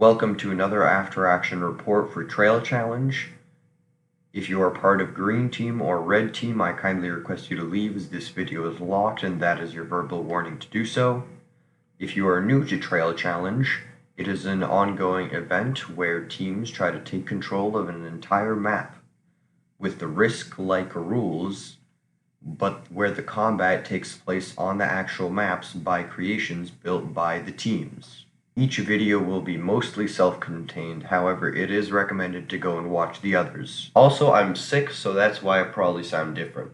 Welcome to another After Action report for Trail Challenge. If you are part of Green Team or Red Team, I kindly request you to leave as this video is locked and that is your verbal warning to do so. If you are new to Trail Challenge, it is an ongoing event where teams try to take control of an entire map with the risk-like rules, but where the combat takes place on the actual maps by creations built by the teams. Each video will be mostly self-contained, however, it is recommended to go and watch the others. Also, I'm sick, so that's why I probably sound different.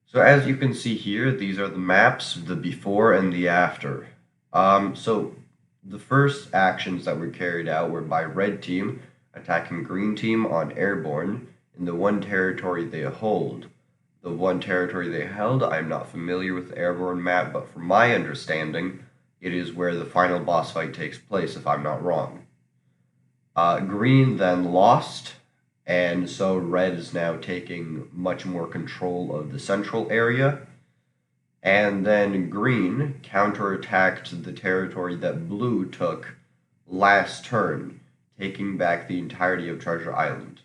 So as you can see here, these are the maps, the before and the after. So the first actions that were carried out were by Red Team, attacking Green Team on Airborne in the one territory they hold. The one territory they held, I'm not familiar with the Airborne map, but from my understanding, it is where the final boss fight takes place, if I'm not wrong. Green then lost, and so Red is now taking much more control of the central area. And then Green counterattacked the territory that Blue took last turn, taking back the entirety of Treasure Island.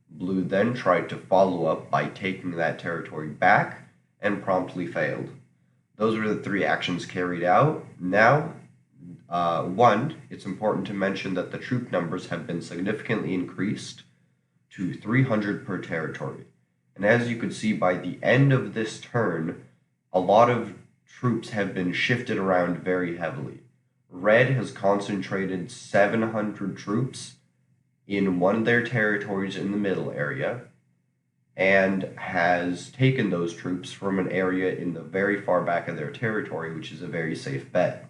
Blue then tried to follow up by taking that territory back, and promptly failed. Those were the three actions carried out. Now, one, it's important to mention that the troop numbers have been significantly increased to 300 per territory. And as you can see, by the end of this turn, a lot of troops have been shifted around very heavily. Red has concentrated 700 troops in one of their territories in the middle area, and has taken those troops from an area in the very far back of their territory, which is a very safe bet.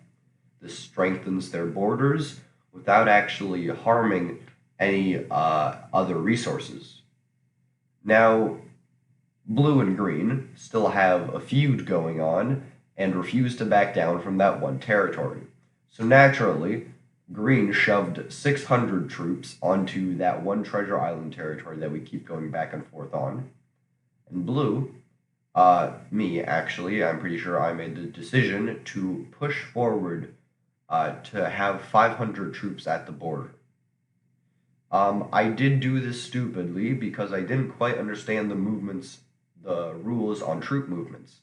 This strengthens their borders without actually harming any other resources. Now, Blue and Green still have a feud going on and refuse to back down from that one territory. So naturally, Green shoved 600 troops onto that one Treasure Island territory that we keep going back and forth on. And Blue, me actually, I'm pretty sure I made the decision to push forward to have 500 troops at the border. I did do this stupidly because I didn't quite understand the rules on troop movements,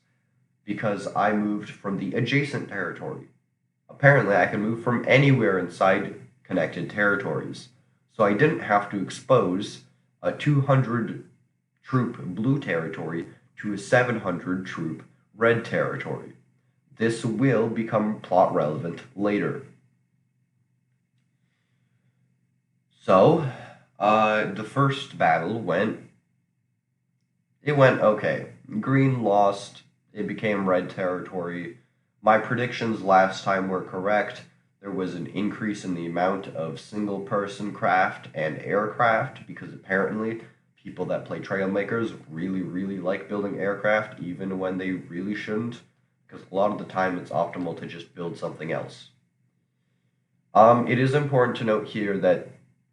because I moved from the adjacent territory. Apparently, I can move from anywhere inside connected territories, so I didn't have to expose a 200-troop Blue territory to a 700-troop Red territory. This will become plot relevant later. So, the first battle went okay. Green lost, it became Red territory. My predictions last time were correct. There was an increase in the amount of single-person craft and aircraft, because apparently people that play Trailmakers really like building aircraft, even when they really shouldn't, because a lot of the time it's optimal to just build something else. It is important to note here that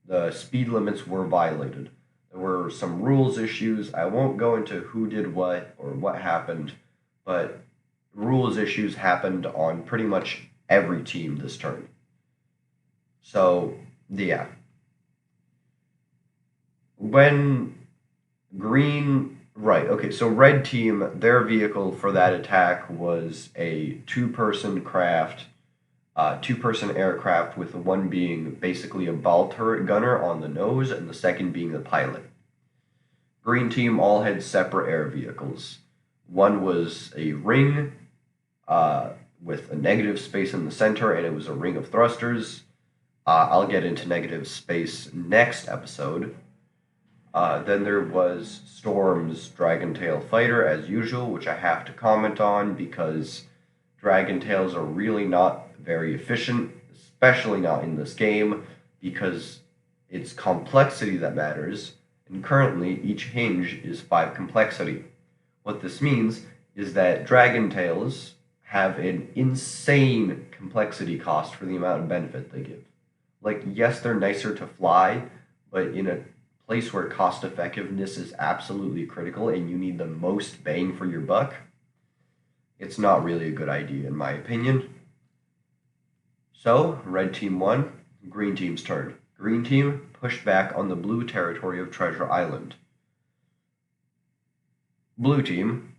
the speed limits were violated. There were some rules issues. I won't go into who did what or what happened, but rules issues happened on pretty much every team this turn. So, yeah. When Green, right, okay, so Red Team, their vehicle for that attack was a two-person aircraft, with one being basically a ball turret gunner on the nose and the second being the pilot. Green Team all had separate air vehicles. One was a ring with a negative space in the center, and it was a ring of thrusters. I'll get into negative space next episode. Then there was Storm's Dragontail fighter, as usual, which I have to comment on because Dragontails are really not very efficient, especially not in this game, because it's complexity that matters, and currently each hinge is 5 complexity. What this means is that Dragontails have an insane complexity cost for the amount of benefit they give. Like, yes, they're nicer to fly, but in a place where cost effectiveness is absolutely critical and you need the most bang for your buck, it's not really a good idea in my opinion. So, Red Team won. Green team's turn. Green team pushed back on the blue territory of Treasure Island. Blue team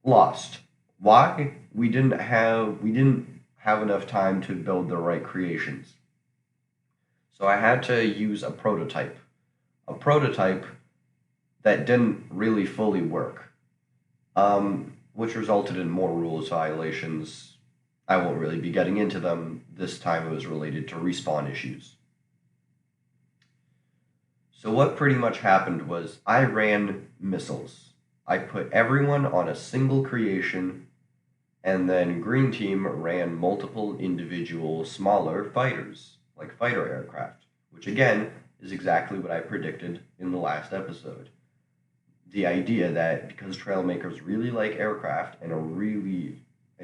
lost. Why? We didn't have enough time to build the right creations. So I had to use a prototype. A prototype that didn't really fully work, which resulted in more rules violations. I won't really be getting into them. This time it was related to respawn issues. So what pretty much happened was I ran missiles. I put everyone on a single creation, and then Green Team ran multiple individual smaller fighters, like fighter aircraft, which again is exactly what I predicted in the last episode. The idea that because Trailmakers really like aircraft and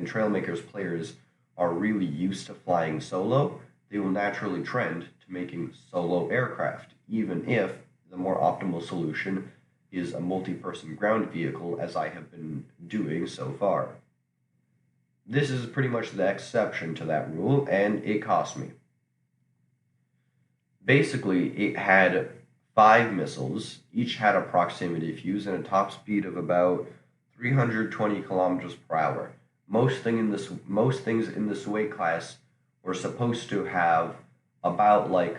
Trailmakers players are really used to flying solo, they will naturally trend to making solo aircraft, even if the more optimal solution is a multi-person ground vehicle, as I have been doing so far. This is pretty much the exception to that rule, and it cost me. Basically, it had 5 missiles, each had a proximity fuse and a top speed of about 320 kilometers per hour. Most things in this weight class were supposed to have about like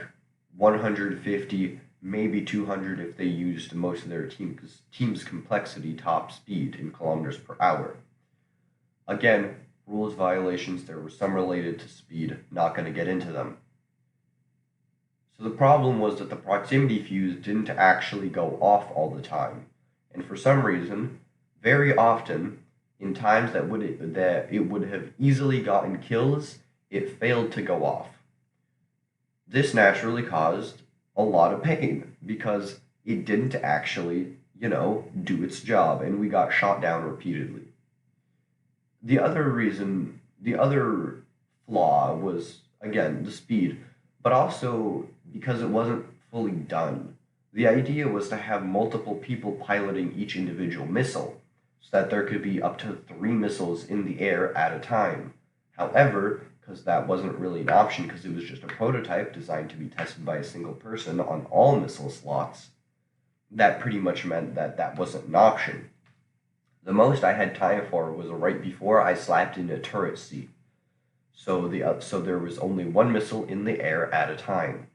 150, maybe 200 if they used most of their team's complexity top speed in kilometers per hour. Again, rules violations, there were some related to speed, not going to get into them. So the problem was that the proximity fuse didn't actually go off all the time, and for some reason, very often, in times that it would have easily gotten kills, it failed to go off. This naturally caused a lot of pain because it didn't actually, do its job, and we got shot down repeatedly. The other flaw was, again, the speed, but also because it wasn't fully done. The idea was to have multiple people piloting each individual missile, so that there could be up to 3 missiles in the air at a time. However, because that wasn't really an option because it was just a prototype designed to be tested by a single person on all missile slots, that pretty much meant that that wasn't an option. The most I had time for was right before I slapped in a turret seat. So there was only 1 missile in the air at a time.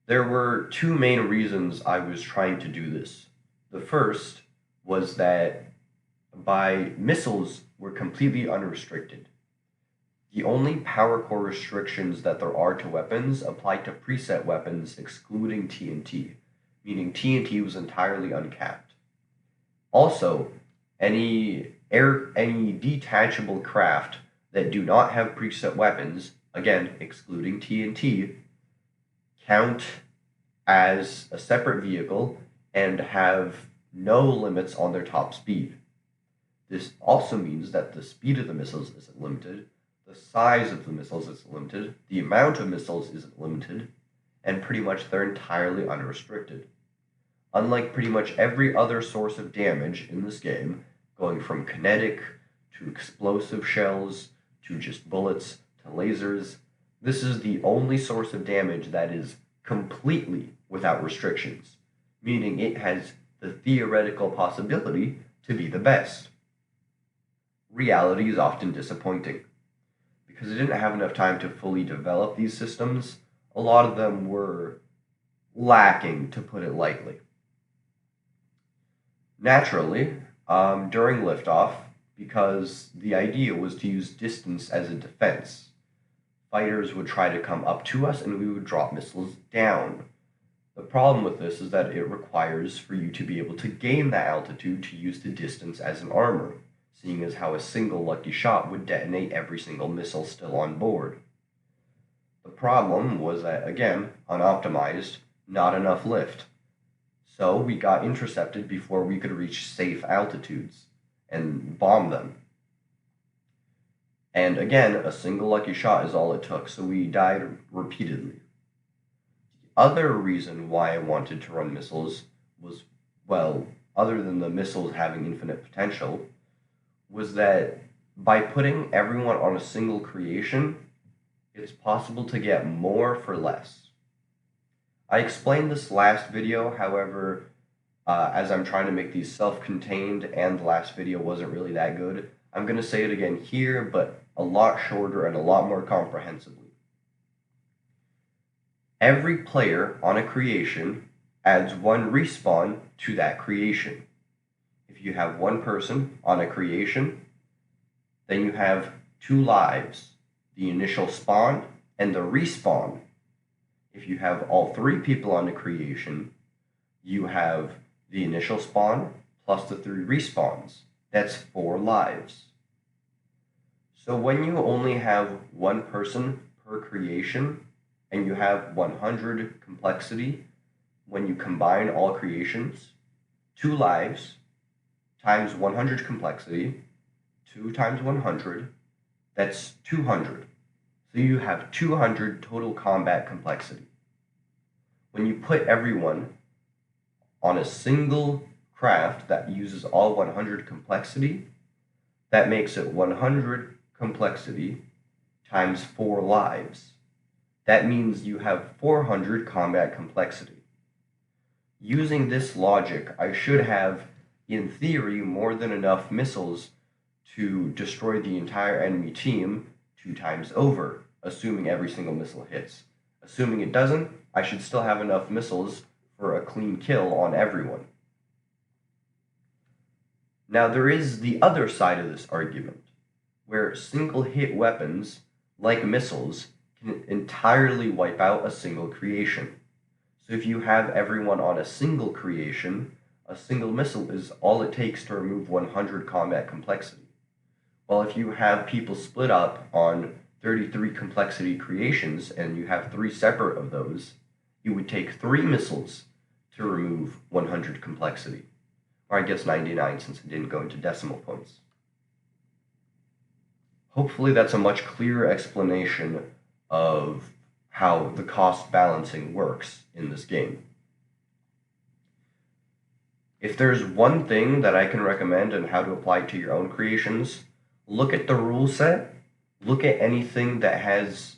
There were 2 main reasons I was trying to do this. The first was that missiles were completely unrestricted. The only power core restrictions that there are to weapons apply to preset weapons excluding TNT, meaning TNT was entirely uncapped. Also, any detachable craft that do not have preset weapons, again excluding TNT, count as a separate vehicle and have no limits on their top speed. This also means that the speed of the missiles isn't limited, the size of the missiles isn't limited, the amount of missiles isn't limited, and pretty much they're entirely unrestricted. Unlike pretty much every other source of damage in this game, going from kinetic to explosive shells to just bullets to lasers, this is the only source of damage that is completely without restrictions, meaning it has the theoretical possibility to be the best. Reality is often disappointing. Because it didn't have enough time to fully develop these systems, a lot of them were lacking, to put it lightly. Naturally, during liftoff, because the idea was to use distance as a defense, fighters would try to come up to us and we would drop missiles down. The problem with this is that it requires for you to be able to gain that altitude to use the distance as an armor, seeing as how a single lucky shot would detonate every single missile still on board. The problem was that, again, unoptimized, not enough lift. So we got intercepted before we could reach safe altitudes and bomb them. And again, a single lucky shot is all it took, so we died repeatedly. The other reason why I wanted to run missiles was, well, other than the missiles having infinite potential, was that by putting everyone on a single creation, It's possible to get more for less. I explained this last video, however, as I'm trying to make these self-contained and the last video wasn't really that good, I'm going to say it again here, but a lot shorter and a lot more comprehensively. Every player on a creation adds one respawn to that creation. If you have one person on a creation, then you have 2 lives, the initial spawn and the respawn. If you have all 3 people on a creation, you have the initial spawn plus the 3 respawns. That's 4 lives. So when you only have one person per creation and you have 100 complexity, when you combine all creations, 2 lives times 100 complexity, 2 times 100, that's 200. So you have 200 total combat complexity. When you put everyone on a single craft that uses all 100 complexity, that makes it 100 complexity times 4 lives. That means you have 400 combat complexity. Using this logic, I should have, in theory, more than enough missiles to destroy the entire enemy team 2 times over, assuming every single missile hits. Assuming it doesn't, I should still have enough missiles for a clean kill on everyone. Now there is the other side of this argument, where single-hit weapons, like missiles, can entirely wipe out a single creation. So if you have everyone on a single creation, a single missile is all it takes to remove 100 combat complexity. Well, if you have people split up on 33 complexity creations and you have 3 separate of those, you would take 3 missiles to remove 100 complexity. Or I guess 99 since it didn't go into decimal points. Hopefully that's a much clearer explanation of how the cost balancing works in this game. If there's one thing that I can recommend on how to apply it to your own creations, look at the rule set, look at anything that has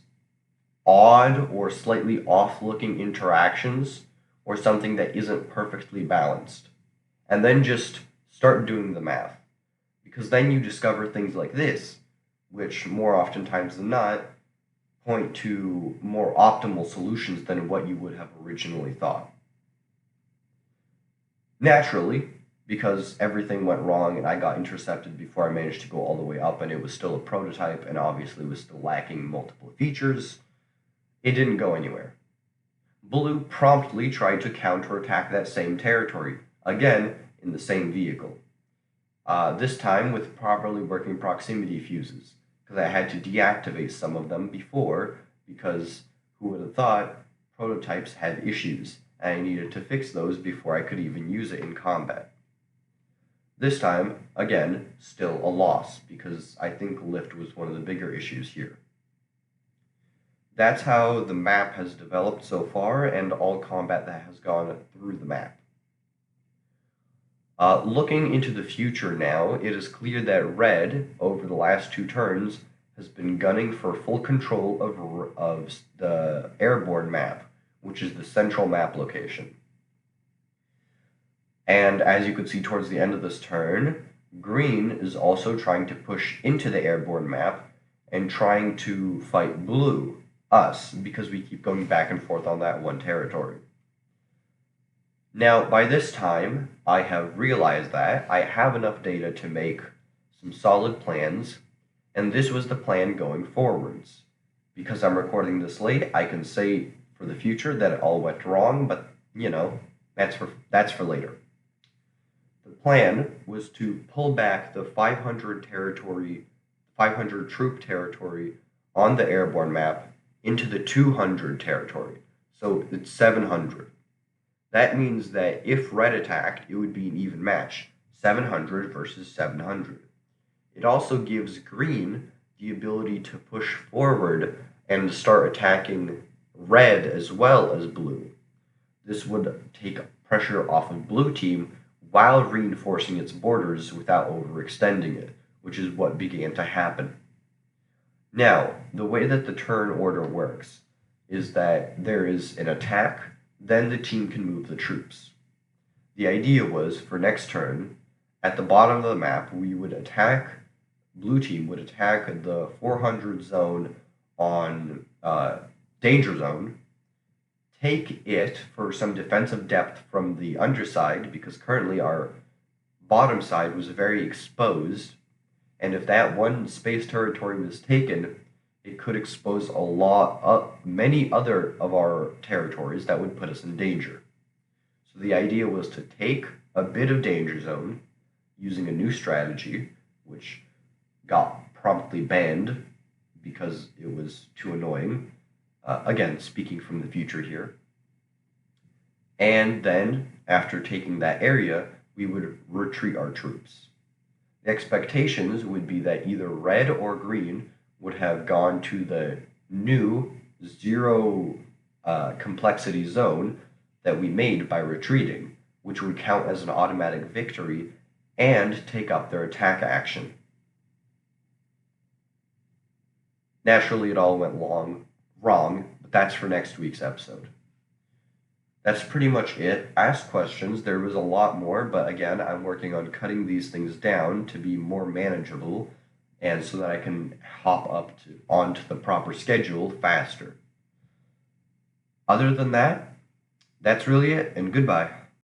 odd or slightly off-looking interactions or something that isn't perfectly balanced, and then just start doing the math. Because then you discover things like this, which more oftentimes than not point to more optimal solutions than what you would have originally thought. Naturally, because everything went wrong and I got intercepted before I managed to go all the way up and it was still a prototype and obviously was still lacking multiple features, it didn't go anywhere. Blue promptly tried to counterattack that same territory, again in the same vehicle. This time with properly working proximity fuses, because I had to deactivate some of them before, because who would have thought prototypes had issues, and I needed to fix those before I could even use it in combat. This time, again, still a loss, because I think lift was one of the bigger issues here. That's how the map has developed so far, and all combat that has gone through the map. Looking into the future now, it is clear that Red, over the last 2 turns, has been gunning for full control of the airborne map, which is the central map location. And as you could see towards the end of this turn, Green is also trying to push into the airborne map and trying to fight Blue, us, because we keep going back and forth on that one territory. Now, by this time, I have realized that I have enough data to make some solid plans, and this was the plan going forwards. Because I'm recording this late, I can say for the future that it all went wrong, but, you know, that's for later. The plan was to pull back the 500 troop territory on the airborne map into the 200 territory, so it's 700. That means that if Red attacked, it would be an even match, 700 versus 700. It also gives Green the ability to push forward and start attacking Red as well as Blue. This would take pressure off of Blue team while reinforcing its borders without overextending it, which is what began to happen. Now, the way that the turn order works is that there is an attack, then the team can move the troops. The idea was for next turn, at the bottom of the map, blue team would attack the 400 zone on danger zone, take it for some defensive depth from the underside, because currently our bottom side was very exposed, and if that one space territory was taken, it could expose many other of our territories that would put us in danger. So the idea was to take a bit of danger zone using a new strategy, which got promptly banned because it was too annoying. Again, speaking from the future here. And then, after taking that area, we would retreat our troops. The expectations would be that either red or green would have gone to the new zero complexity zone that we made by retreating, which would count as an automatic victory and take up their attack action. Naturally, it all went wrong, but that's for next week's episode. That's pretty much it. Ask questions. There was a lot more, but again, I'm working on cutting these things down to be more manageable and so that I can hop onto the proper schedule faster. Other than that, that's really it, and goodbye.